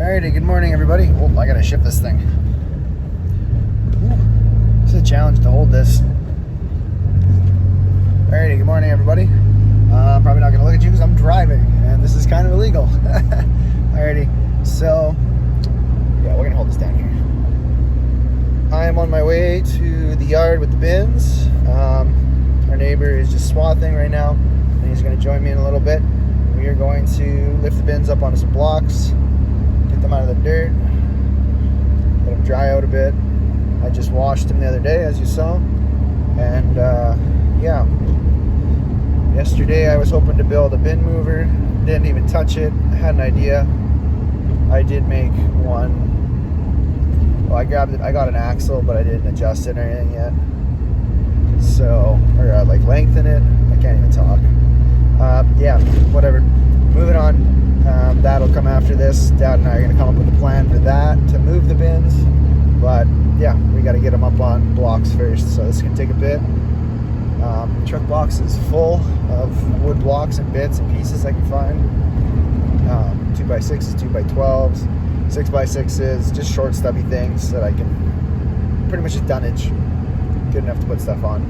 Alrighty, good morning everybody. Oh, I gotta shift this thing. Ooh, it's a challenge to hold this. Alrighty, good morning everybody. I'm probably not gonna look at you because I'm driving and this is kind of illegal. Alrighty, so yeah, we're gonna hold this down here. I am on my way to the yard with the bins. Our neighbor is just swathing right now and he's gonna join me in a little bit. We are going to lift the bins up onto some blocks, get them out of the dirt, let them dry out a bit. I just washed them the other day, as you saw, and yeah. Yesterday I was hoping to build a bin mover, didn't even touch it. I had an idea. I did make one. Well, I got an axle, but I didn't adjust it or anything yet. So, or like lengthen it. I can't even talk. Yeah, whatever. Moving on. That'll come after this. Dad and I are going to come up with a plan for that to move the bins. But yeah, we got to get them up on blocks first. So this can take a bit. Truck box is full of wood blocks and bits and pieces I can find. 2x6s, 2x12s, 6x6s, just short stubby things that I can, pretty much just dunnage. Good enough to put stuff on.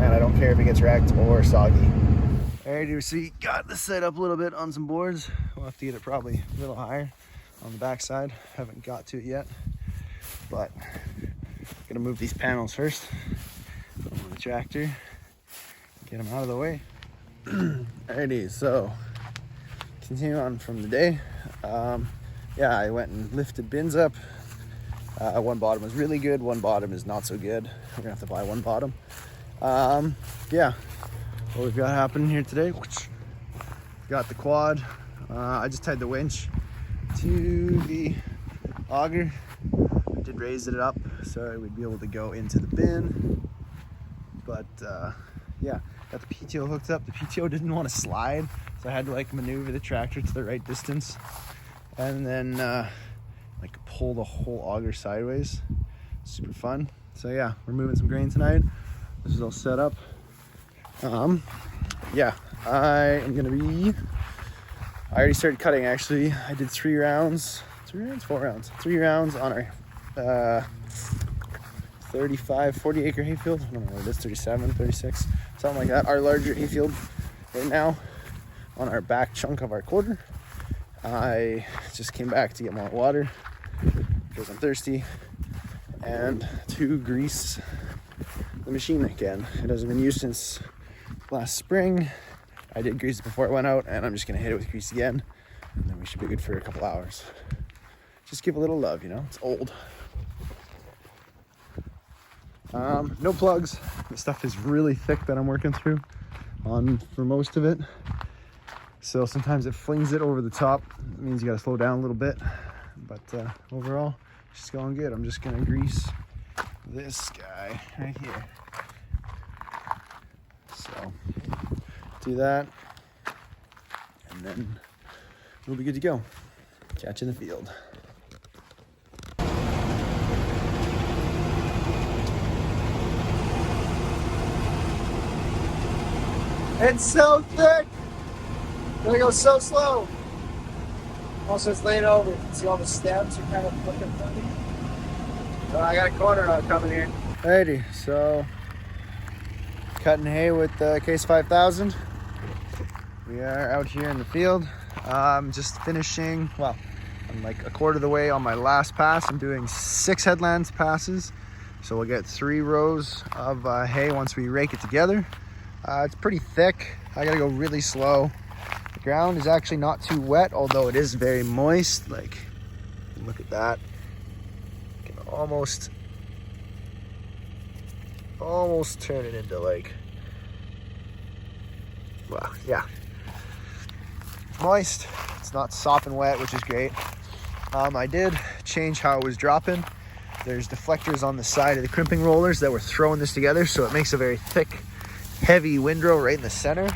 And I don't care if it gets wrecked or soggy. Alrighty, so we got this set up a little bit on some boards. We'll have to get it probably a little higher on the back side. Haven't got to it yet, but gonna move these panels first. Put them on the tractor, get them out of the way. Alrighty, so continue on from the day. Yeah, I went and lifted bins up. One bottom was really good, one bottom is not so good. We're gonna have to buy one bottom. Yeah, what we've got happening here today, got the quad. I just tied the winch to the auger. I did raise it up so we'd be able to go into the bin. But yeah, got the PTO hooked up. The PTO didn't want to slide, so I had to like maneuver the tractor to the right distance and then like pull the whole auger sideways. Super fun. So yeah, we're moving some grain tonight. This is all set up. Yeah, I already started cutting actually. I did 3 rounds on our 40 acre hayfield. I don't know what it is, 37, 36, something like that. Our larger hayfield right now on our back chunk of our quarter. I just came back to get more water because I'm thirsty and to grease the machine again. It hasn't been used since last spring. I did grease it before it went out and I'm just gonna hit it with grease again and then we should be good for a couple hours. Just give a little love, you know, it's old. No plugs. The stuff is really thick that I'm working through for most of it. So sometimes it flings it over the top. It means you gotta slow down a little bit. But overall, it's just going good. I'm just gonna grease this guy right here. So do that, and then we'll be good to go. Catch you in the field. It's so thick. Gonna go so slow. Also, it's laid over. You can see all the steps are kind of looking funny. I got a corner knot coming here. Alrighty, so cutting hay with the Case 5000. We are out here in the field. I'm just finishing. Well, I'm like a quarter of the way on my last pass. I'm doing 6 headlands passes, so we'll get 3 rows of hay once we rake it together. It's pretty thick. I gotta go really slow. The ground is actually not too wet, although it is very moist. Like, look at that. You can almost turn it into like, well, yeah. Moist. It's not sopping wet, which is great. I did change how it was dropping. There's deflectors on the side of the crimping rollers that were throwing this together, so it makes a very thick, heavy windrow right in the center.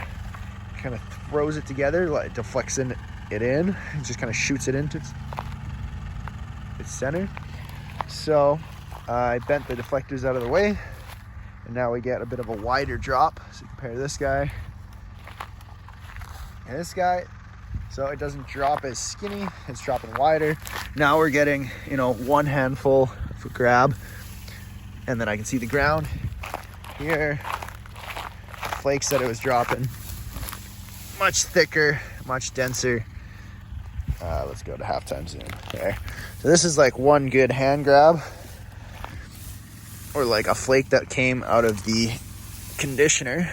Kind of throws it together, like deflects it in, and just kind of shoots it into its center. So I bent the deflectors out of the way, and now we get a bit of a wider drop. So compare this guy and this guy. so it doesn't drop as skinny, it's dropping wider. Now we're getting, you know, one handful for grab, and then I can see the ground here. Flakes that it was dropping, much thicker, much denser. Let's go to halftime zoom there. So this is like one good hand grab, or like a flake that came out of the conditioner.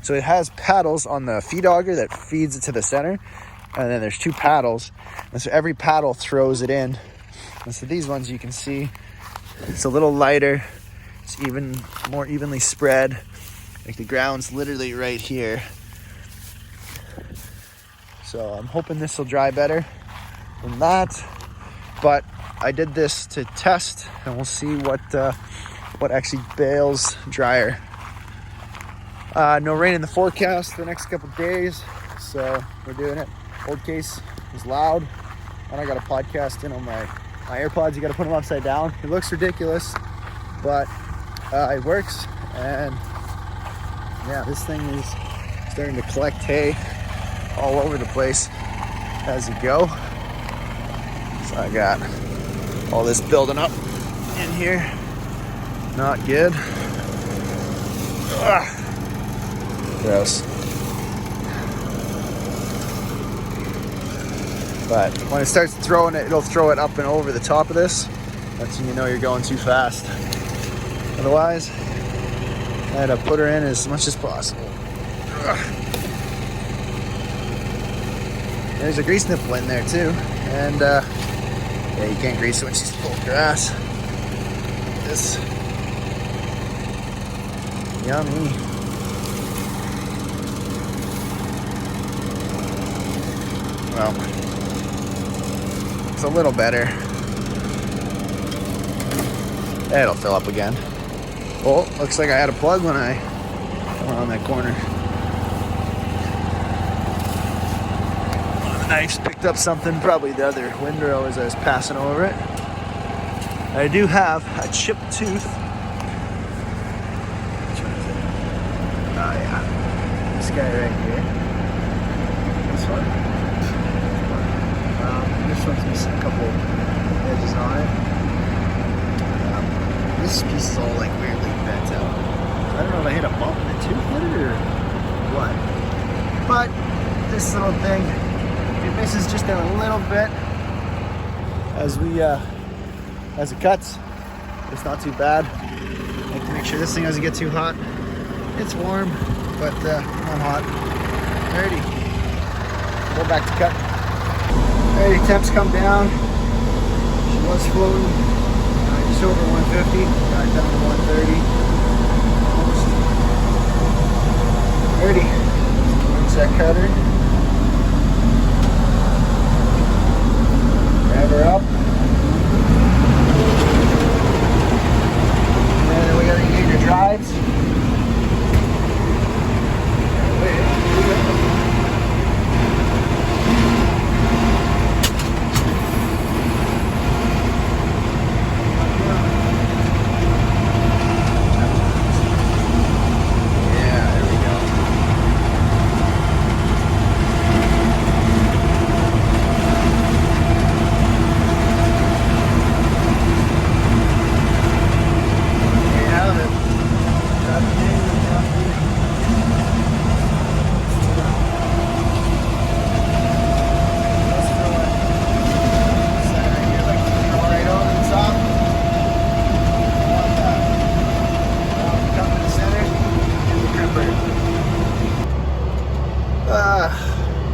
So it has paddles on the feed auger that feeds it to the center, and then there's two paddles, and so every paddle throws it in. And so these ones, you can see it's a little lighter, it's even more evenly spread. Like the ground's literally right here. So I'm hoping this will dry better than that, but I did this to test, and we'll see what actually bails drier. No rain in the forecast for the next couple days, so we're doing it. Old case is loud, and I got a podcast in on my AirPods. You got to put them upside down. It looks ridiculous, but it works. And yeah, this thing is starting to collect hay all over the place as you go. So I got all this building up in here. Not good. Ugh. Gross. But when it starts throwing it, it'll throw it up and over the top of this. That's when you know you're going too fast. Otherwise, I had to put her in as much as possible. Ugh. There's a grease nipple in there too, and yeah, you can't grease it when she's full of grass. This yummy. Well, it's a little better. It'll fill up again. Oh, looks like I had a plug when I went on that corner. One of the knives picked up something, probably the other windrow as I was passing over it. I do have a chipped tooth. Which one is it? Oh yeah, this guy right here. This one. This one's missing a couple edges on it. This piece is all like weirdly bent out. I don't know if I hit a bump in the tooth with it or what. But this little thing, it misses just a little bit as it cuts. It's not too bad. I have to make sure this thing doesn't get too hot. It's warm, but not hot. Alrighty, go back to cut. Alrighty, temps come down. She was floating just over 150, got down to 130. Alrighty, rinse that cutter. Grab her up. And then we gotta get your drives.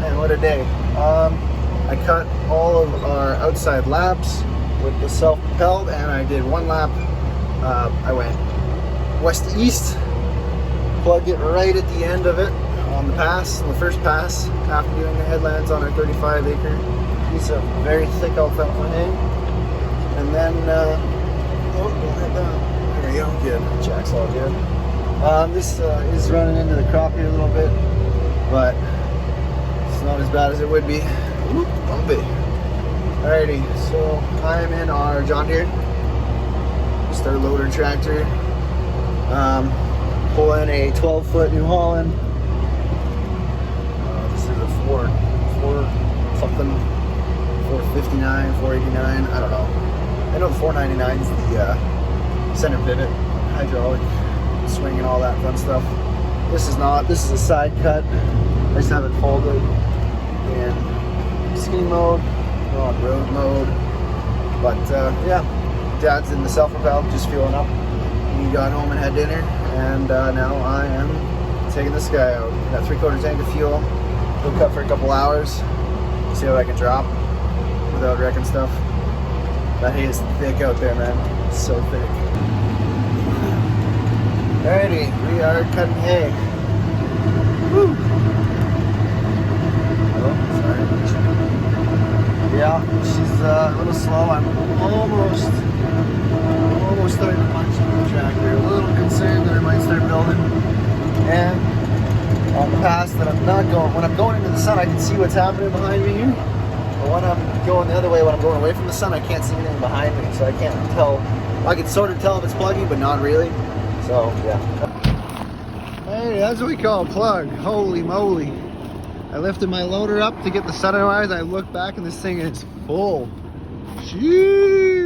Man, what a day. I cut all of our outside laps with the self-propelled, and I did one lap. I went west to east, plugged it right at the end of it on the pass, on the first pass, after doing the headlands on our 35-acre piece of very thick alfalfa hay. And then, there we go, good. Jack's all good. This is running into the crop here a little bit, but it's not as bad as it would be. Whoop, bumpy. Alrighty, so I am in our John Deere, just our loader tractor, pulling a 12-foot New Holland. This is a something, 459, 489, I don't know. I know the 499 is the center pivot, hydraulic swing and all that fun stuff. This is not, this is a side cut. I just have it folded in skinny mode, we're on road mode. But yeah, Dad's in the self-propelled, just fueling up. We got home and had dinner, and now I am taking this guy out. Got 3/4 tank of fuel. We'll cut for a couple hours, see what I can drop without wrecking stuff. That hay is thick out there, man. It's so thick. Alrighty, we are cutting hay. Woo! Oh, sorry. Yeah, she's a little slow. I'm almost starting to punch the tractor. A little concerned that I might start building. And on the pass that I'm not going, when I'm going into the sun, I can see what's happening behind me here. But when I'm going the other way, when I'm going away from the sun, I can't see anything behind me, so I can't tell. I can sort of tell if it's pluggy, but not really. So, yeah. Hey, that's what we call a plug. Holy moly. I lifted my loader up to get the sun in my eyes. I look back and this thing is full. Jeez.